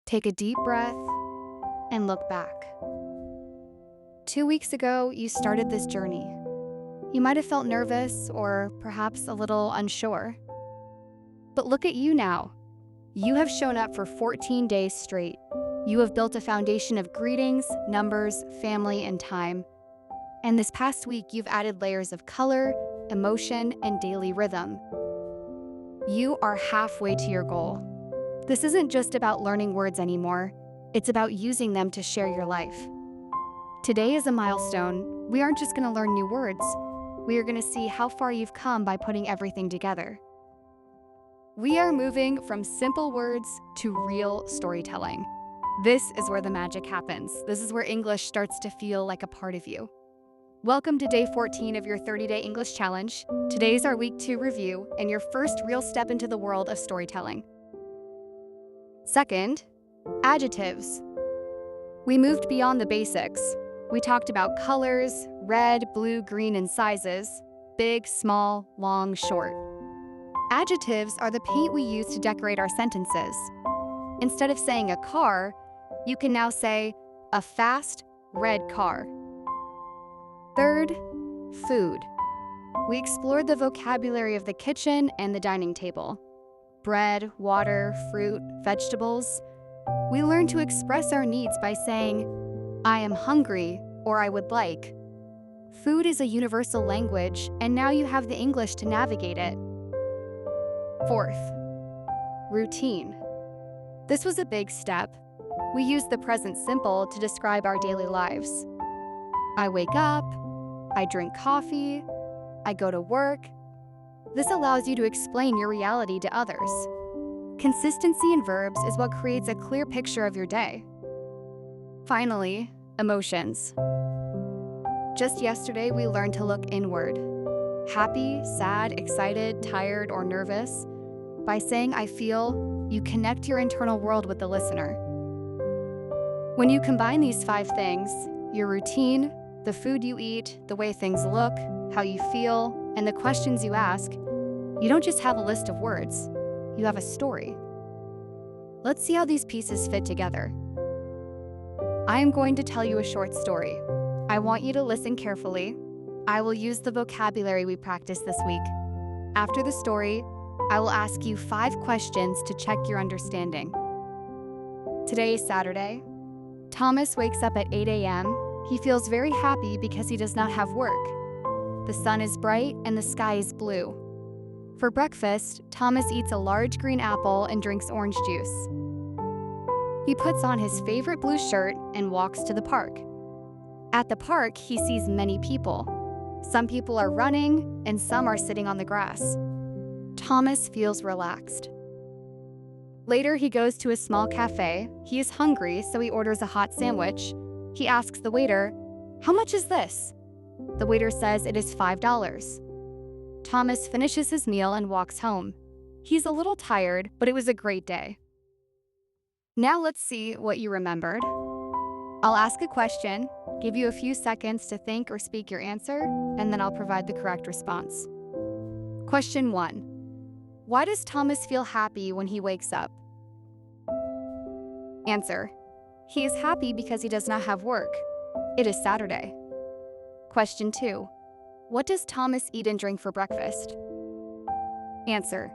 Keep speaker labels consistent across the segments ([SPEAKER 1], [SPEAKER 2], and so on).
[SPEAKER 1] Take a deep breath and look back. 2 weeks ago, you started this journey. You might have felt nervous or perhaps a little unsure. But look at you now. You have shown up for 14 days straight. You have built a foundation of greetings, numbers, family, and time. And this past week, you've added layers of color, emotion, and daily rhythm. You are halfway to your goal. This isn't just about learning words anymore. It's about using them to share your life. Today is a milestone. We aren't just going to learn new words. We are going to see how far you've come by putting everything together. We are moving from simple words to real storytelling. This is where the magic happens. This is where English starts to feel like a part of you. Welcome to day 14 of your 30-day English challenge. Today is our week 2 review and your first real step into the world of storytelling. Second, adjectives. We moved beyond the basics. We talked about colors, red, blue, green, and sizes, big, small, long, short. Adjectives are the paint we use to decorate our sentences. Instead of saying a car, you can now say a fast, red car. Third, food. We explored the vocabulary of the kitchen and the dining table. Bread, water, fruit, vegetables. We learned to express our needs by saying, I am hungry, or I would like. Food is a universal language, and now you have the English to navigate it. Fourth, routine. This was a big step. We used the present simple to describe our daily lives. I wake up, I drink coffee, I go to work. This allows you to explain your reality to others. Consistency in verbs is what creates a clear picture of your day. Finally, emotions. Just yesterday, we learned to look inward. Happy, sad, excited, tired, or nervous. By saying I feel, you connect your internal world with the listener. When you combine these 5 things, your routine, the food you eat, the way things look, how you feel, and the questions you ask, you don't just have a list of words, you have a story. Let's see how these pieces fit together. I am going to tell you a short story. I want you to listen carefully. I will use the vocabulary we practiced this week. After the story, I will ask you 5 questions to check your understanding. Today is Saturday. Thomas wakes up at 8 a.m. He feels very happy because he does not have work. The sun is bright and the sky is blue. For breakfast, Thomas eats a large green apple and drinks orange juice. He puts on his favorite blue shirt and walks to the park. At the park, he sees many people. Some people are running and some are sitting on the grass. Thomas feels relaxed. Later, he goes to a small cafe. He is hungry, so he orders a hot sandwich. He asks the waiter, "How much is this?" The waiter says it is $5. Thomas finishes his meal and walks home. He's a little tired, but it was a great day. Now let's see what you remembered. I'll ask a question, give you a few seconds to think or speak your answer, and then I'll provide the correct response. Question 1. Why does Thomas feel happy when he wakes up? Answer. He is happy because he does not have work. It is Saturday. Question 2. What does Thomas eat and drink for breakfast? Answer.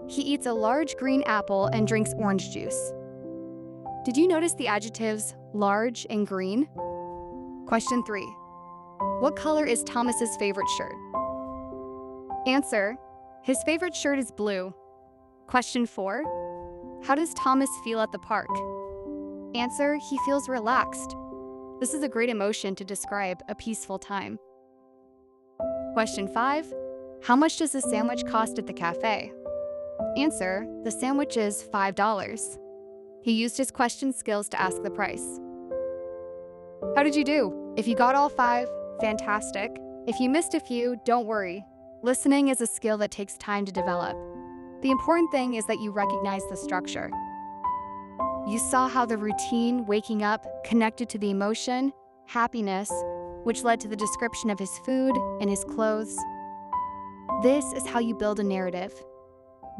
[SPEAKER 1] He eats a large green apple and drinks orange juice. Did you notice the adjectives large and green? Question 3. What color is Thomas's favorite shirt? Answer. His favorite shirt is blue. Question 4. How does Thomas feel at the park? Answer. He feels relaxed. This is a great emotion to describe a peaceful time. Question 5. How much does the sandwich cost at the cafe? Answer. The sandwich is $5. He used his question skills to ask the price. How did you do? If you got all 5, fantastic. If you missed a few, don't worry. Listening is a skill that takes time to develop. The important thing is that you recognize the structure. You saw how the routine, waking up, connected to the emotion, happiness, which led to the description of his food and his clothes. This is how you build a narrative.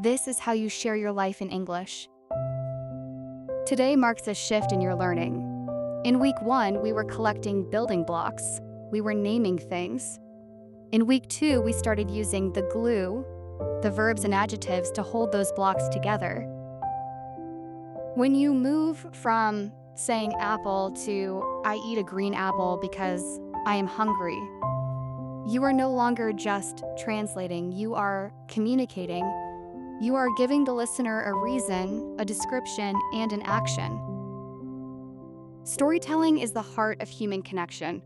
[SPEAKER 1] This is how you share your life in English. Today marks a shift in your learning. In week 1, we were collecting building blocks. We were naming things. In week 2, we started using the glue, the verbs and adjectives to hold those blocks together. When you move from saying apple to I eat a green apple because I am hungry, you are no longer just translating, you are communicating. You are giving the listener a reason, a description, and an action. Storytelling is the heart of human connection.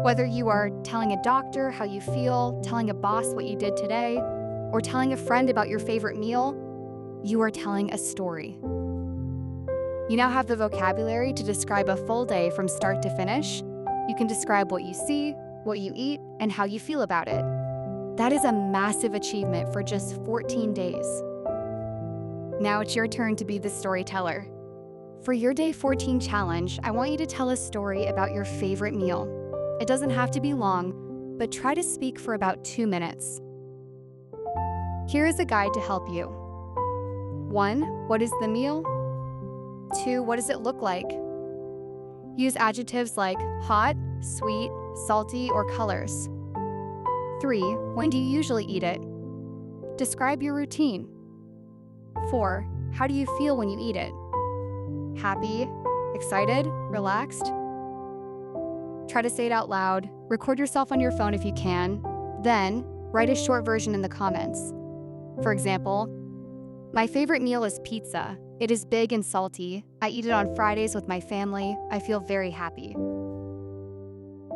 [SPEAKER 1] Whether you are telling a doctor how you feel, telling a boss what you did today, or telling a friend about your favorite meal, you are telling a story. You now have the vocabulary to describe a full day from start to finish. You can describe what you see, what you eat, and how you feel about it. That is a massive achievement for just 14 days. Now it's your turn to be the storyteller. For your Day 14 challenge, I want you to tell a story about your favorite meal. It doesn't have to be long, but try to speak for about 2 minutes. Here is a guide to help you. 1. What is the meal? 2. What does it look like? Use adjectives like hot, sweet, salty, or colors. 3. When do you usually eat it? Describe your routine. 4. How do you feel when you eat it? Happy, excited, relaxed? Try to say it out loud. Record yourself on your phone if you can. Then, write a short version in the comments. For example, my favorite meal is pizza. It is big and salty. I eat it on Fridays with my family. I feel very happy.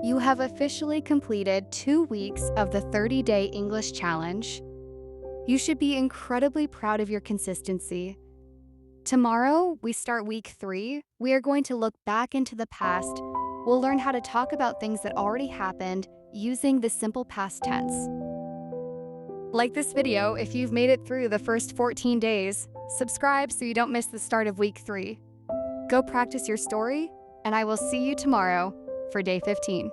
[SPEAKER 1] You have officially completed 2 weeks of the 30-day English challenge. You should be incredibly proud of your consistency. Tomorrow, we start week 3. We are going to look back into the past. We'll learn how to talk about things that already happened using the simple past tense. Like this video if you've made it through the first 14 days. Subscribe so you don't miss the start of week 3. Go practice your story, and I will see you tomorrow for Day 15.